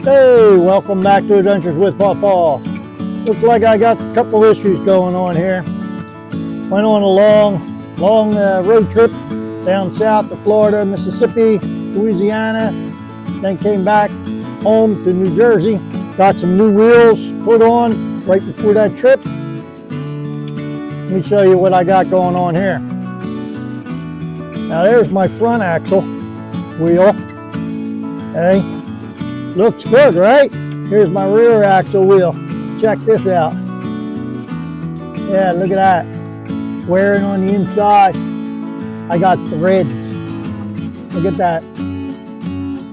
Hey, welcome back to Adventures with Pawpaw. Looks like I got a couple issues going on here. Went on a long road trip down south to Florida, Mississippi, Louisiana. Then came back home to New Jersey. Got some new wheels put on right before that trip. Let me show you what I got going on here. Now there's my front axle wheel. Okay. Looks good, right? Here's my rear axle wheel. Check this out. Yeah, look at that. Wearing on the inside. I got threads. Look at that.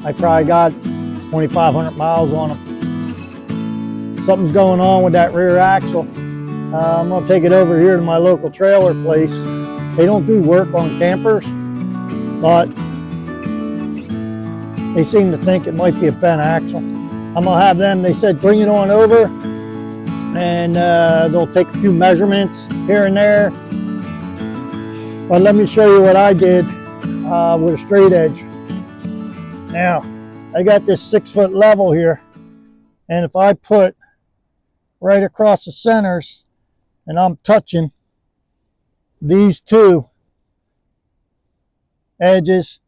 I probably got 2,500 miles on them. Something's going on with that rear axle. I'm gonna take it over here to my local trailer place. They don't do work on campers, but they seem to think it might be a bent axle. I'm gonna have them, they said, bring it on over and they'll take a few measurements here and there. But let me show you what I did with a straight edge. Now, I got this 6-foot level here, and if I put right across the centers and I'm touching these two edges,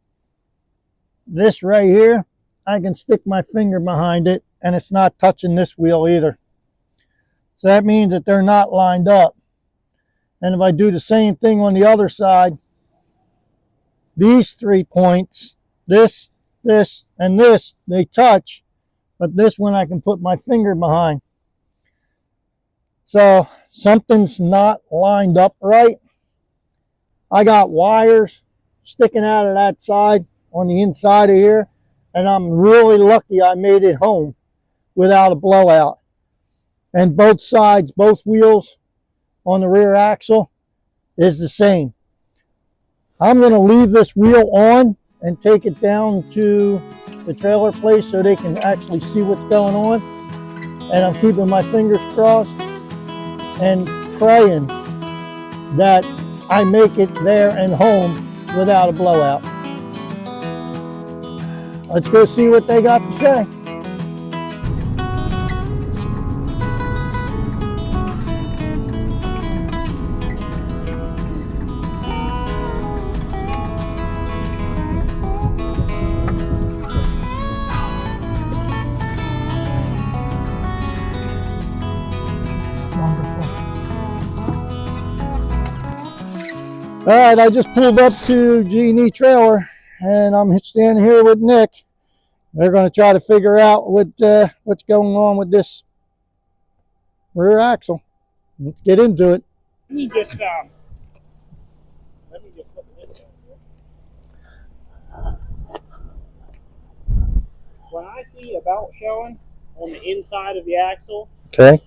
this right here, I can stick my finger behind it and it's not touching this wheel either. So that means that they're not lined up. And if I do the same thing on the other side, these 3 points, this, and this, they touch, but this one I can put my finger behind. So something's not lined up right. I got wires sticking out of that side on the inside of here, and I'm really lucky I made it home without a blowout. And both sides, both wheels on the rear axle is the same. I'm going to leave this wheel on and take it down to the trailer place so they can actually see what's going on. And I'm keeping my fingers crossed and praying that I make it there and home without a blowout. Let's go see what they got to say. All right, I just pulled up to G&E trailer and I'm standing here with Nick. They're going to try to figure out what's going on with this rear axle. Let's get into it. Let me just look at this here. When I see a belt showing on the inside of the axle, Okay.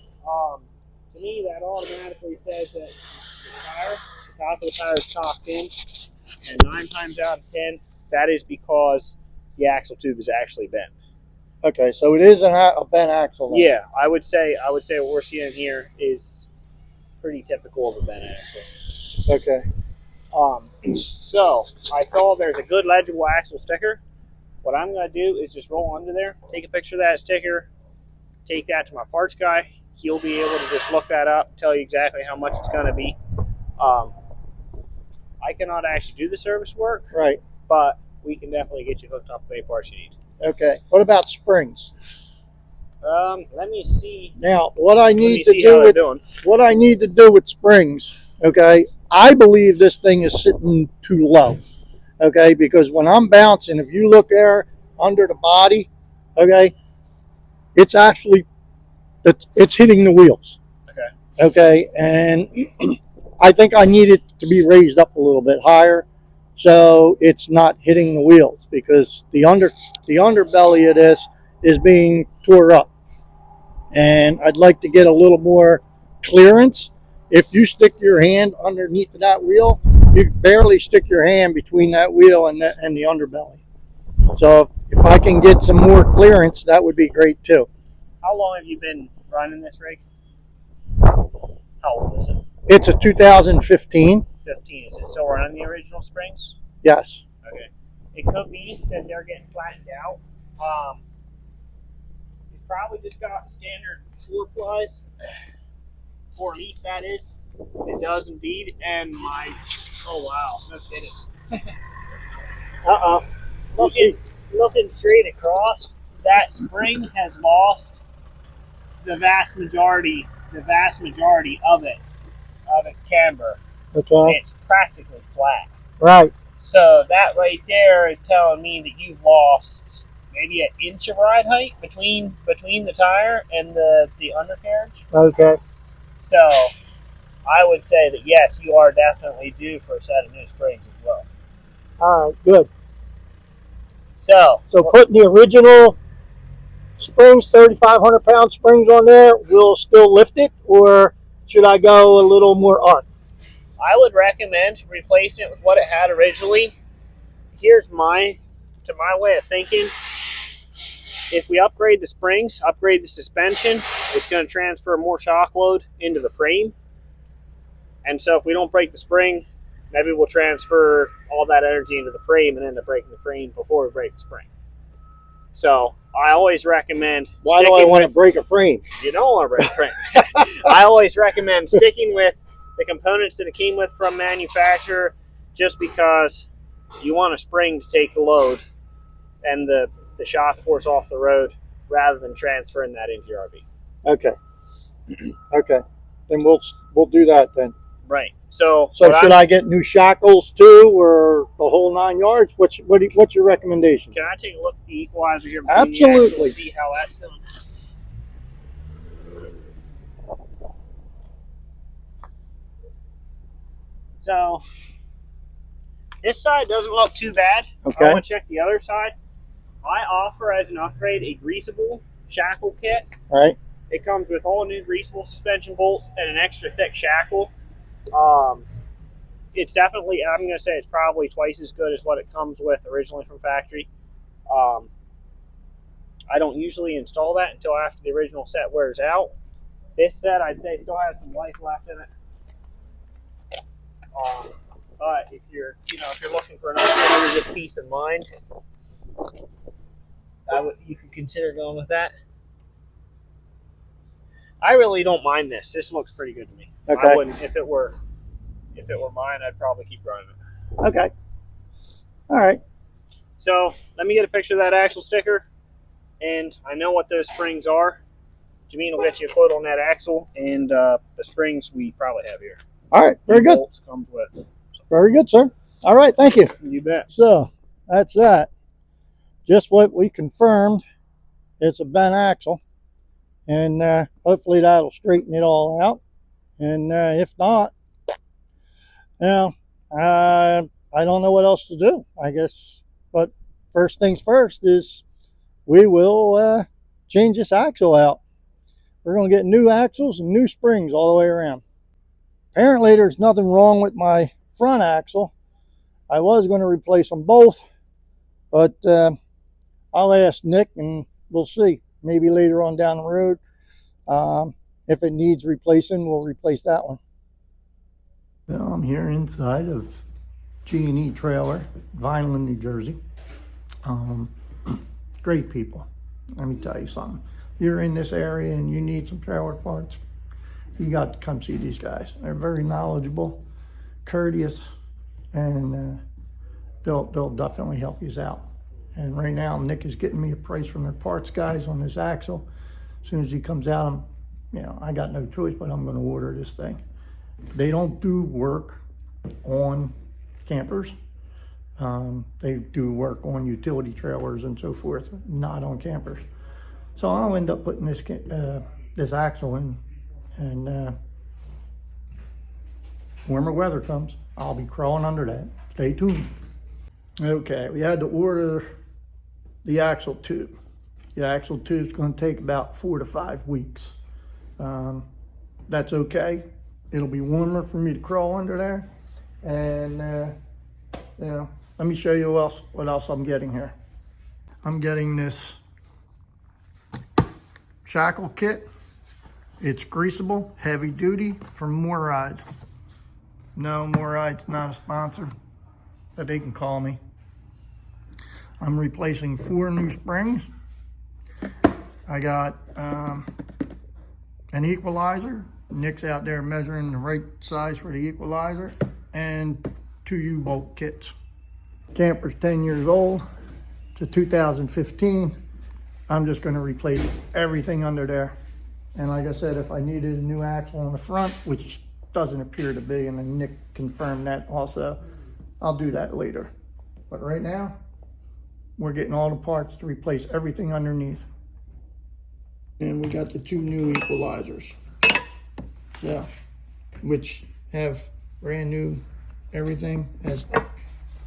To me that automatically says that the top of the tire is cocked in, and 9 times out of 10, that is because the axle tube is actually bent. Okay, so it is a bent axle then. Yeah, I would say what we're seeing here is pretty typical of a bent axle. Okay. So I saw there's a good legible axle sticker. What I'm going to do is just roll under there, take a picture of that sticker, take that to my parts guy. He'll be able to just look that up, tell you exactly how much it's going to be. I cannot actually do the service work, Right. but we can definitely get you hooked up with any parts you need. Okay. What about springs? Let me see. Now, what I need to do do with springs, okay, I believe this thing is sitting too low, okay, because when I'm bouncing, if you look there under the body, okay, it's actually, it's hitting the wheels. Okay, and I think I need it to be raised up a little bit higher so it's not hitting the wheels, because the underbelly of this is being tore up. And I'd like to get a little more clearance. If you stick your hand underneath that wheel, you barely stick your hand between that wheel and the underbelly. So if I can get some more clearance, that would be great too. How long have you been running this rig? How old is it? It's a 2015. 15. Is it still running the original springs? Yes. Okay. It could be that they're getting flattened out. probably just got standard 4-plies, 4-leaf that is. It does indeed, and my, oh wow, no kidding. Looking straight across, that spring has lost the vast majority of its camber. Okay. It's practically flat. Right. So that right there is telling me that you've lost maybe an inch of ride height between the tire and the undercarriage. Okay. So I would say that yes, you are definitely due for a set of new springs as well. All right. Good. So putting the original springs, 3,500 pound springs on there, will still lift it, or should I go a little more arc? I would recommend replacing it with what it had originally. Here's my way of thinking. If we upgrade the springs, upgrade the suspension, it's going to transfer more shock load into the frame. And so if we don't break the spring, maybe we'll transfer all that energy into the frame and end up breaking the frame before we break the spring. So I always recommend... Why do I want to break a frame? You don't want to break a frame. I always recommend sticking with the components that it came with from manufacturer, just because you want a spring to take the load and the shock force off the road rather than transferring that into your RV. Okay. Okay. Then we'll do that then. Right. So should I get new shackles too, or the whole 9 yards? What's your recommendation? Can I take a look at the equalizer here? Absolutely. See how that's doing. So this side doesn't look too bad. Okay. I want to check the other side. I offer as an upgrade a greasable shackle kit. Right. It comes with all new greasable suspension bolts and an extra thick shackle. It's definitely, I'm going to say it's probably twice as good as what it comes with originally from factory. I don't usually install that until after the original set wears out. This set, I'd say, still has some life left in it. But if you're looking for an upgrade or just peace of mind, you could consider going with that. I really don't mind this. This looks pretty good to me. Okay. I wouldn't, if it were mine, I'd probably keep running it. Okay. All right. So let me get a picture of that axle sticker, and I know what those springs are. Jameen will get you a quote on that axle, and the springs we probably have here. All right. Very good. Bolts comes with. So. Very good, sir. All right. Thank you. You bet. So that's that. Just what we confirmed. It's a bent axle, and hopefully that'll straighten it all out. And if not, I don't know what else to do, I guess. But first things first is we will change this axle out. We're going to get new axles and new springs all the way around. Apparently there's nothing wrong with my front axle. I was going to replace them both, but I'll ask Nick and we'll see. Maybe later on down the road. If it needs replacing, we'll replace that one. Well, I'm here inside of G&E trailer, Vineland, New Jersey. Great people. Let me tell you something. If you're in this area and you need some trailer parts, you got to come see these guys. They're very knowledgeable, courteous, and they'll definitely help you out. And right now, Nick is getting me a price from their parts guys on this axle. As soon as he comes out, I got no choice, but I'm going to order this thing. They don't do work on campers. They do work on utility trailers and so forth, not on campers. So I'll end up putting this axle in, and warmer weather comes, I'll be crawling under that. Stay tuned. Okay, we had to order the axle tube. The axle tube is going to take about 4 to 5 weeks. That's okay. It'll be warmer for me to crawl under there. And let me show you what else I'm getting here. I'm getting this shackle kit. It's greasable, heavy duty from Moride. No, Moride's not a sponsor, but they can call me. I'm replacing 4 new springs. I got an equalizer. Nick's out there measuring the right size for the equalizer, and 2 U-bolt kits. Camper's 10 years old. It's a 2015. I'm just going to replace everything under there. And like I said, if I needed a new axle on the front, which doesn't appear to be, and then Nick confirmed that also, I'll do that later. But right now, we're getting all the parts to replace everything underneath. And we got the 2 new equalizers. Yeah, which have brand new everything, has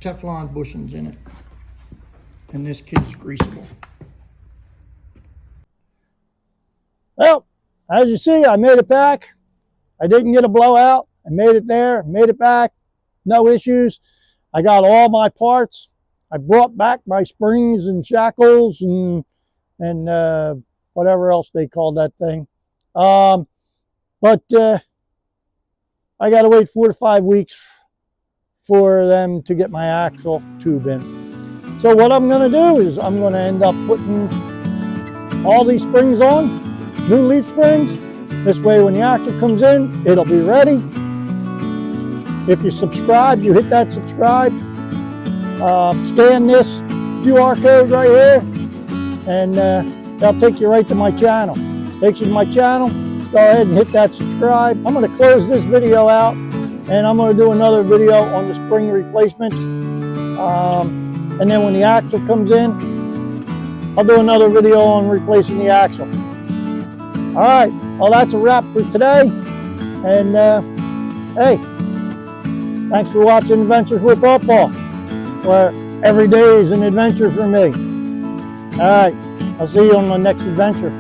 Teflon bushings in it. And this kit is greasable. Well, as you see, I made it back. I didn't get a blowout. I made it there, made it back, no issues. I got all my parts. I brought back my springs and shackles and whatever else they call that thing. But I got to wait 4 to 5 weeks for them to get my axle tube in. So what I'm going to do is I'm going to end up putting all these springs on, new leaf springs. This way when the axle comes in, it'll be ready. If you subscribe, you hit that subscribe. Scan this QR code right here, and that'll take you right to my channel. Takes you to my channel. Go ahead and hit that subscribe. I'm going to close this video out, and I'm going to do another video on the spring replacements. And then when the axle comes in, I'll do another video on replacing the axle. All right, well, that's a wrap for today. And hey, thanks for watching Adventures with Pawpaw, where every day is an adventure for me. All right, I'll see you on the next adventure.